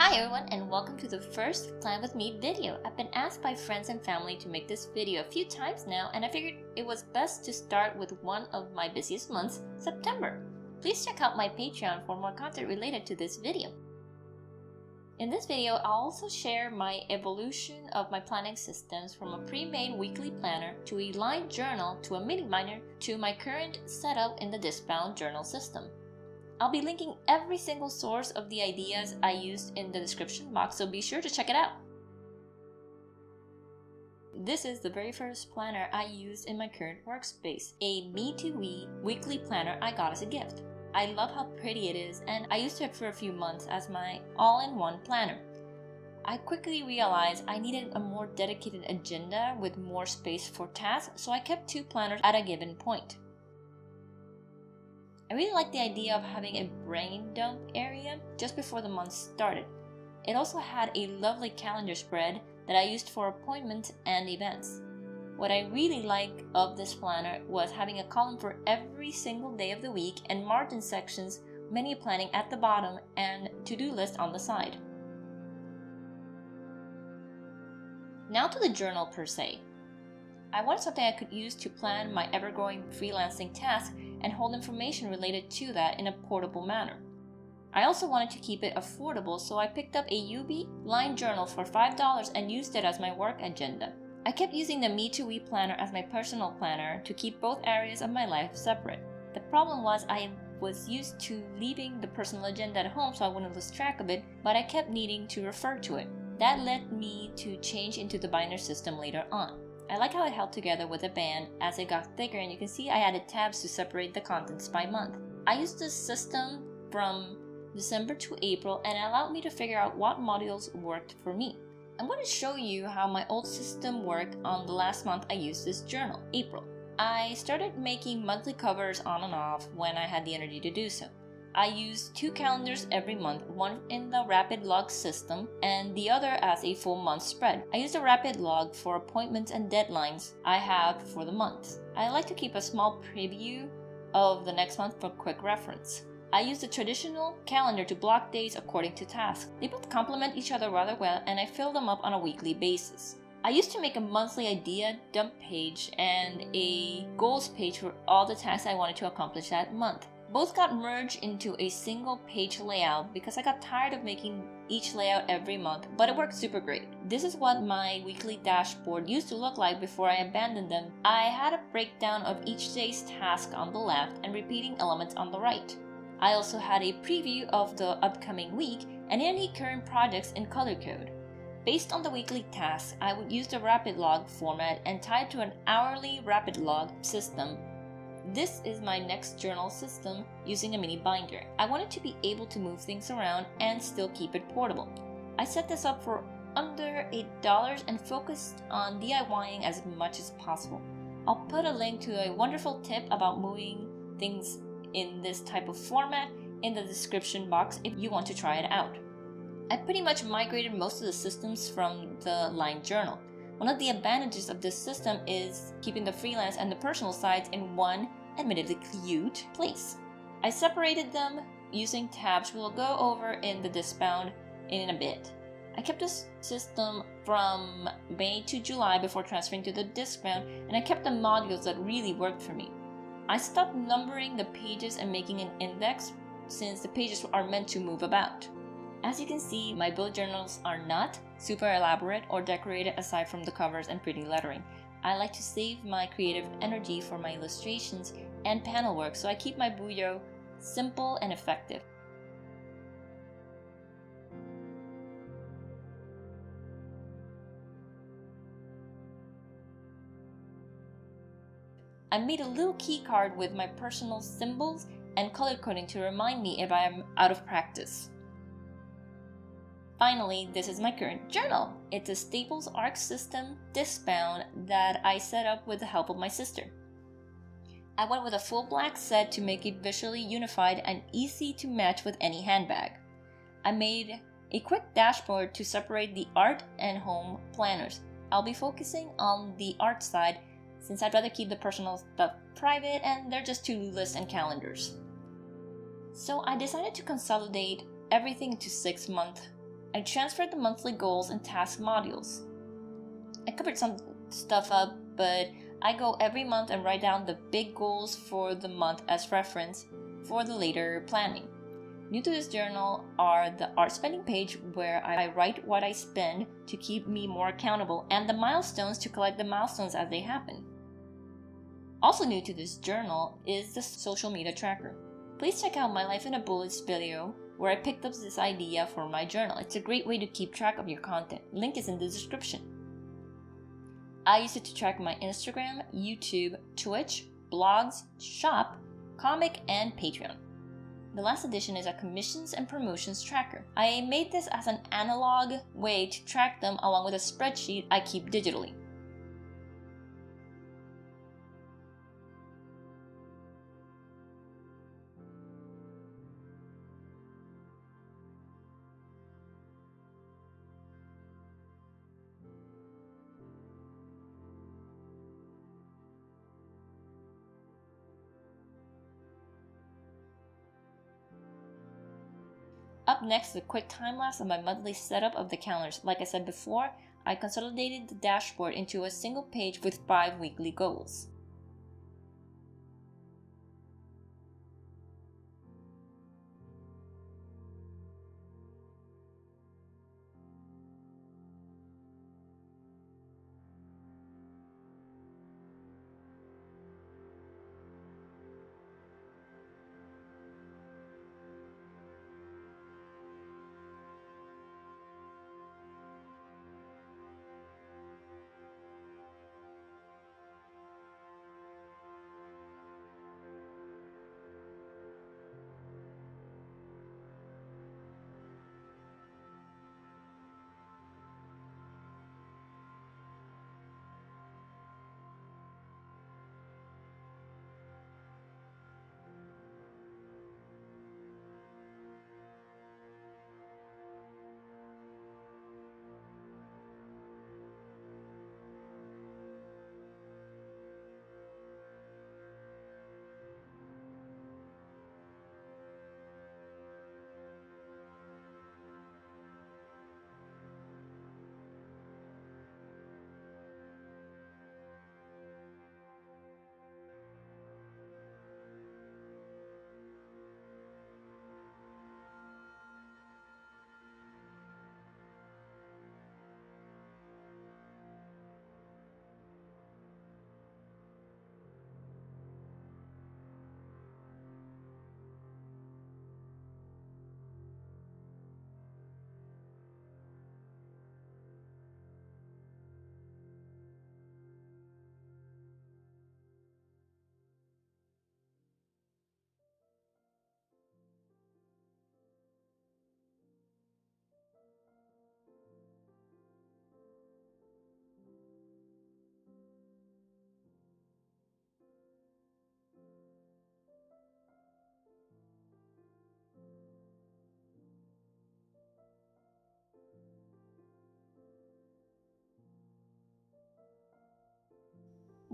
Hi everyone, and welcome to the first Plan With Me video. I've been asked by friends and family to make this video a few times now, and I figured it was best to start with one of my busiest months, September. Please check out my Patreon for more content related to this video. In this video, I'll also share my evolution of my planning systems from a pre-made weekly planner to a lined journal to a mini binder to my current setup in the disc-bound journal system. I'll be linking every single source of the ideas I used in the description box, so be sure to check it out. This is the very first planner I used in my current workspace, a Me2We weekly planner I got as a gift. I love how pretty it is, and I used it for a few months as my all-in-one planner. I quickly realized I needed a more dedicated agenda with more space for tasks, so I kept two planners at a given point. I really like the idea of having a brain dump area just before the month started. It also had a lovely calendar spread that I used for appointments and events. What I really liked of this planner was having a column for every single day of the week and margin sections, menu planning at the bottom, and to-do list on the side. Now to the journal per se. I wanted something I could use to plan my ever-growing freelancing tasks and hold information related to that in a portable manner. I also wanted to keep it affordable, so I picked up a UB lined journal for $5 and used it as my work agenda. I kept using the Me2We planner as my personal planner to keep both areas of my life separate. The problem was I was used to leaving the personal agenda at home so I wouldn't lose track of it, but I kept needing to refer to it. That led me to change into the binder system later on. I like how it held together with a band as it got thicker, and you can see I added tabs to separate the contents by month. I used this system from December to April, and it allowed me to figure out what modules worked for me. I'm going to show you how my old system worked on the last month I used this journal, April. I started making monthly covers on and off when I had the energy to do so. I used two calendars every month, one in the rapid log system and the other as a full month spread. I used a rapid log for appointments and deadlines I have for the month. I like to keep a small preview of the next month for quick reference. I used a traditional calendar to block days according to tasks. They both complement each other rather well, and I fill them up on a weekly basis. I used to make a monthly idea dump page and a goals page for all the tasks I wanted to accomplish that month. Both got merged into a single page layout because I got tired of making each layout every month, but it worked super great. This is what my weekly dashboard used to look like before I abandoned them. I had a breakdown of each day's task on the left and repeating elements on the right. I also had a preview of the upcoming week and any current projects in color code. Based on the weekly tasks, I would use the rapid log format and tie it to an hourly rapid log system. This is my next journal system using a mini binder. I wanted to be able to move things around and still keep it portable. I set this up for under $8 and focused on DIYing as much as possible. I'll put a link to a wonderful tip about moving things in this type of format in the description box if you want to try it out. I pretty much migrated most of the systems from the lined journal. One of the advantages of this system is keeping the freelance and the personal sides in one, admittedly cute, place. I separated them using tabs we'll go over in the disc-bound in a bit. I kept this system from May to July before transferring to the disc-bound, and I kept the modules that really worked for me. I stopped numbering the pages and making an index since the pages are meant to move about. As you can see, my bullet journals are not super elaborate or decorated aside from the covers and pretty lettering. I like to save my creative energy for my illustrations and panel work, so I keep my bureau simple and effective. I made a little key card with my personal symbols and color coding to remind me if I am out of practice. Finally, this is my current journal. It's a Staples Arc System disc-bound that I set up with the help of my sister. I went with a full black set to make it visually unified and easy to match with any handbag. I made a quick dashboard to separate the art and home planners. I'll be focusing on the art side since I'd rather keep the personal stuff private and they're just to-do lists and calendars. So I decided to consolidate everything to 6-month I transferred the monthly goals and task modules. I covered some stuff up, but I go every month and write down the big goals for the month as reference for the later planning. New to this journal are the art spending page, where I write what I spend to keep me more accountable, and the milestones to collect the milestones as they happen. Also new to this journal is the social media tracker. Please check out my Life in a Bullets video where I picked up this idea for my journal. It's a great way to keep track of your content. Link is in the description. I use it to track my Instagram, YouTube, Twitch, blogs, shop, comic, and Patreon. The last edition is a commissions and promotions tracker. I made this as an analog way to track them along with a spreadsheet I keep digitally. Up next is a quick time-lapse of my monthly setup of the calendars. Like I said before, I consolidated the dashboard into a single page with 5 weekly goals.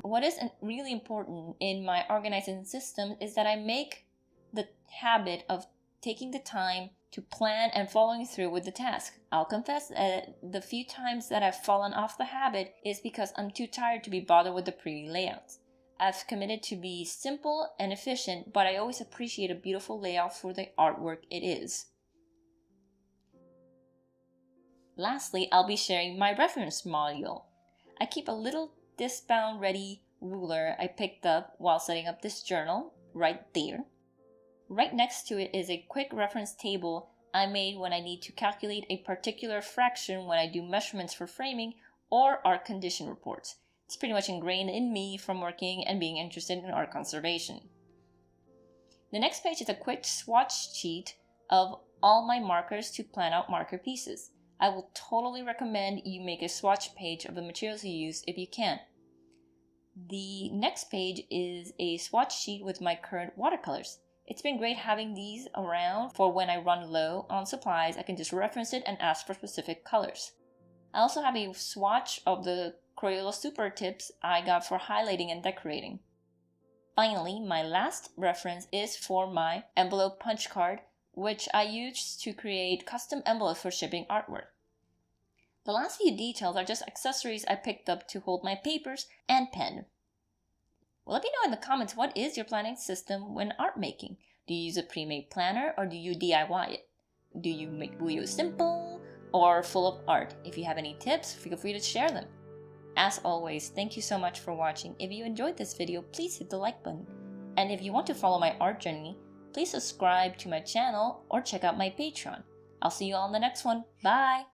What is really important in my organizing system is that I make the habit of taking the time to plan and following through with the task. I'll confess that the few times that I've fallen off the habit is because I'm too tired to be bothered with the pretty layouts. I've committed to be simple and efficient, but I always appreciate a beautiful layout for the artwork it is. Lastly, I'll be sharing my reference module. I keep a little disc-bound ready ruler I picked up while setting up this journal right there. Right next to it is a quick reference table I made when I need to calculate a particular fraction when I do measurements for framing or art condition reports. It's pretty much ingrained in me from working and being interested in art conservation. The next page is a quick swatch sheet of all my markers to plan out marker pieces. I will totally recommend you make a swatch page of the materials you use if you can. The next page is a swatch sheet with my current watercolors. It's been great having these around for when I run low on supplies. I can just reference it and ask for specific colors. I also have a swatch of the Crayola Super Tips I got for highlighting and decorating. Finally, my last reference is for my envelope punch card which I used to create custom envelopes for shipping artwork. The last few details are just accessories I picked up to hold my papers and pen. Well, let me know in the comments, what is your planning system when art making? Do you use a pre-made planner or do you DIY it? Do you make videos simple or full of art? If you have any tips, feel free to share them. As always, thank you so much for watching. If you enjoyed this video, please hit the like button. And if you want to follow my art journey, please subscribe to my channel or check out my Patreon. I'll see you all in the next one. Bye!